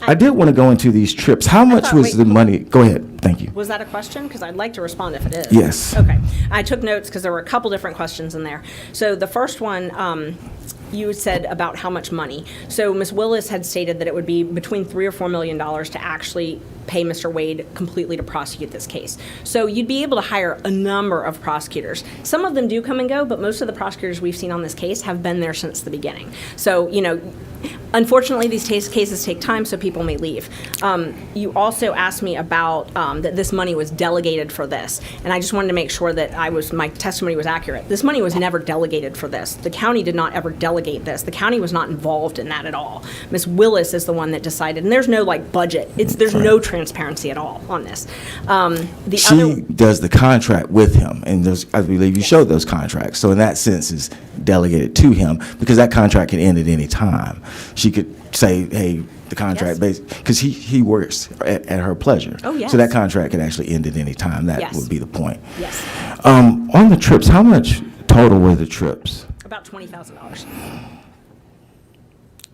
I did want to go into these trips. How much was the money? Go ahead. Thank you. Was that a question? Because I'd like to respond if it is. Yes. Okay. I took notes because there were a couple different questions in there. So the first one, you said about how much money. So Ms. Willis had stated that it would be between $3 or $4 million to actually pay Mr. Wade completely to prosecute this case. So you'd be able to hire a number of prosecutors. Some of them do come and go, but most of the prosecutors we've seen on this case have been there since the beginning. So, unfortunately, these cases take time, so people may leave. You also asked me about that this money was delegated for this, and I just wanted to make sure that my testimony was accurate. This money was never delegated for this. The county did not ever delegate this. The county was not involved in that at all. Ms. Willis is the one that decided, and there's no budget. There's no transparency at all on this. She does the contract with him, and I believe you showed those contracts. So in that sense, is delegated to him because that contract can end at any time. She could say, hey, the contract because he works at her pleasure. Oh, yes. So that contract can actually end at any time. That would be the point. Yes. On the trips, how much total were the trips? About $20,000.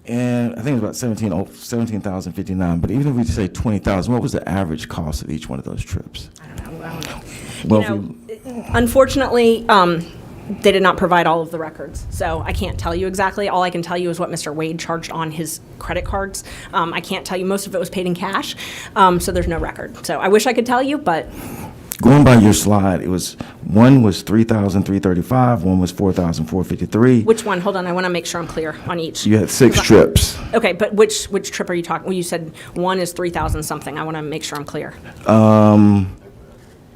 And I think it was about 17,059. But even if we say 20,000, what was the average cost of each one of those trips? I don't know. Well, Unfortunately, they did not provide all of the records, so I can't tell you exactly. All I can tell you is what Mr. Wade charged on his credit cards. I can't tell you. Most of it was paid in cash, so there's no record. So I wish I could tell you, but... Going by your slide, one was 3,335, one was 4,453. Which one? Hold on, I want to make sure I'm clear on each. You had 6 trips. Okay, but which trip are you talking? Well, you said one is 3,000 something. I want to make sure I'm clear.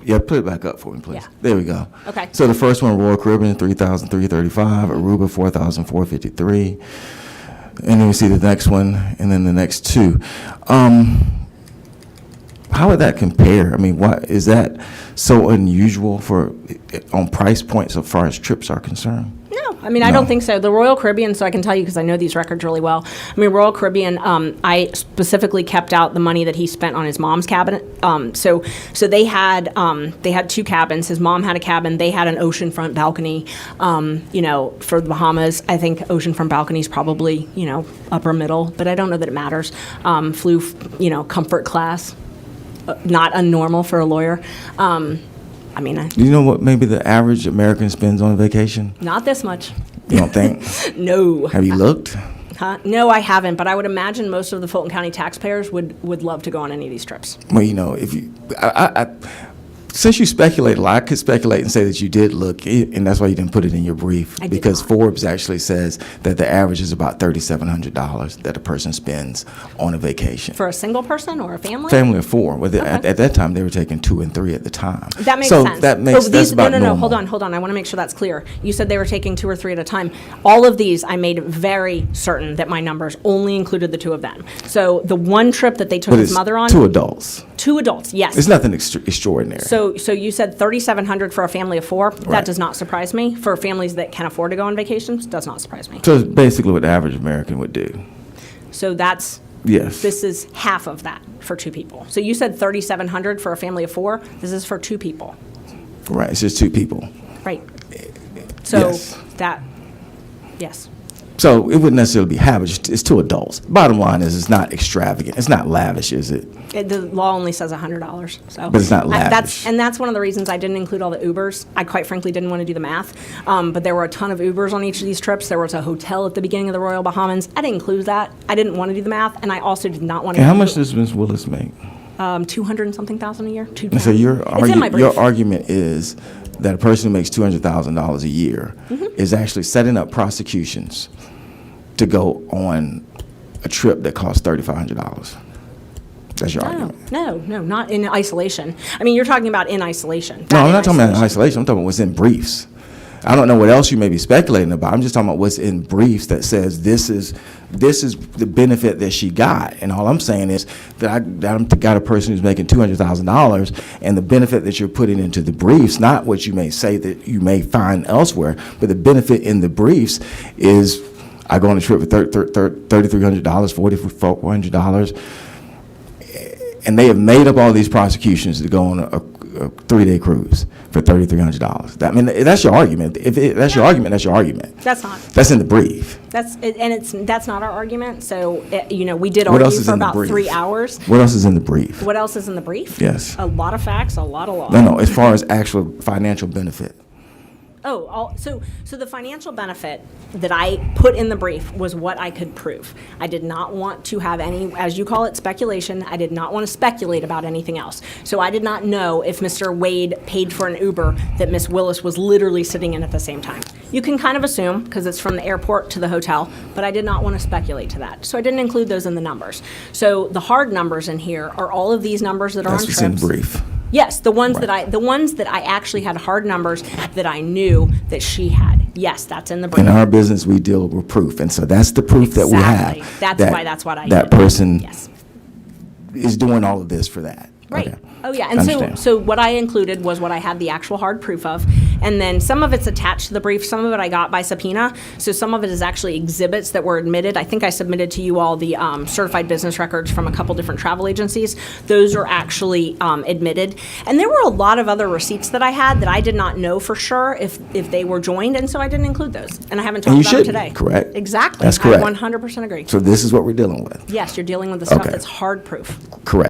Yeah, put it back up for me, please. Yeah. There we go. Okay. So the first one, Royal Caribbean, 3,335, Aruba, 4,453. And then we see the next one, and then the next 2. How would that compare? I mean, why is that so unusual on price points as far as trips are concerned? No, I mean, I don't think so. The Royal Caribbean, so I can tell you because I know these records really well. I mean, Royal Caribbean, I specifically kept out the money that he spent on his mom's cabin. So they had 2 cabins. His mom had a cabin. They had an oceanfront balcony. For the Bahamas, I think oceanfront balcony is probably upper middle, but I don't know that it matters. Flew comfort class, not unnormal for a lawyer. Do you know what maybe the average American spends on a vacation? Not this much. You don't think? No. Have you looked? No, I haven't, but I would imagine most of the Fulton County taxpayers would love to go on any of these trips. Well, if you, since you speculate a lot, I could speculate and say that you did look, and that's why you didn't put it in your brief. Because Forbes actually says that the average is about $3,700 that a person spends on a vacation. For a single person or a family? Family of 4. At that time, they were taking 2 and 3 at the time. That makes sense. That's about normal. No, hold on. I want to make sure that's clear. You said they were taking 2 or 3 at a time. All of these, I made very certain that my numbers only included the 2 of them. So the one trip that they took his mother on. 2 adults. 2 adults, yes. It's nothing extraordinary. So you said $3,700 for a family of 4. Right. That does not surprise me. For families that can afford to go on vacations, does not surprise me. So it's basically what the average American would do. So that's yes. This is half of that for 2 people. So you said $3,700 for a family of 4. This is for 2 people. Right. It's just 2 people. Right. So yes. So it wouldn't necessarily be average. It's 2 adults. Bottom line is it's not extravagant. It's not lavish, is it? The law only says $100. So. But it's not lavish. That's one of the reasons I didn't include all the Ubers. I quite frankly didn't want to do the math. But there were a ton of Ubers on each of these trips. There was a hotel at the beginning of the Royal Bahamans. I didn't include that. I didn't want to do the math, and I also did not want to. And how much does Ms. Willis make? 200 and something thousand a year. So your argument is that a person who makes $200,000 a year is actually setting up prosecutions to go on a trip that costs $3,500. That's your argument. No, not in isolation. I mean, you're talking about in isolation. No, I'm not talking about in isolation. I'm talking about what's in briefs. I don't know what else you may be speculating about. I'm just talking about what's in briefs that says this is the benefit that she got. And all I'm saying is that I got a person who's making $200,000, and the benefit that you're putting into the briefs, not what you may say that you may find elsewhere, but the benefit in the briefs is I go on a trip for $3,300, $4,400, and they have made up all these prosecutions to go on a 3-day cruise for $3,300. I mean, that's your argument. If that's your argument, that's your argument. That's not. That's in the brief. That's not our argument. So, we did What else argue is for in the about brief? 3 hours. What else is in the brief? What else is in the brief? Yes. A lot of facts, a lot of law. No, as far as actual financial benefit. So the financial benefit that I put in the brief was what I could prove. I did not want to have any, as you call it, speculation. I did not want to speculate about anything else. So I did not know if Mr. Wade paid for an Uber that Miss Willis was literally sitting in at the same time. You can kind of assume, because it's from the airport to the hotel, but I did not want to speculate to that. So I didn't include those in the numbers. So the hard numbers in here are all of these numbers that are That's on what's in trips. the brief. Yes, the ones Right. that I actually had hard numbers that I knew that she had. Yes, that's in the brief. In our business, we deal with proof, and so that's the proof that we Exactly. have. That's what I That did. person Yes. is doing all of this for that. Right. Okay. Oh, yeah. I And understand. so what I included was what I had the actual hard proof of. And then some of it's attached to the brief. Some of it I got by subpoena. So some of it is actually exhibits that were admitted. I think I submitted to you all the certified business records from a couple different travel agencies. Those are actually admitted. And there were a lot of other receipts that I had that I did not know for sure if they were joined. And so I didn't include those. And I haven't And talked you about them shouldn't, today. correct? Exactly. That's correct. I 100% agree. So this is what we're dealing with. Yes, you're dealing with the stuff Okay. that's hard proof. Correct.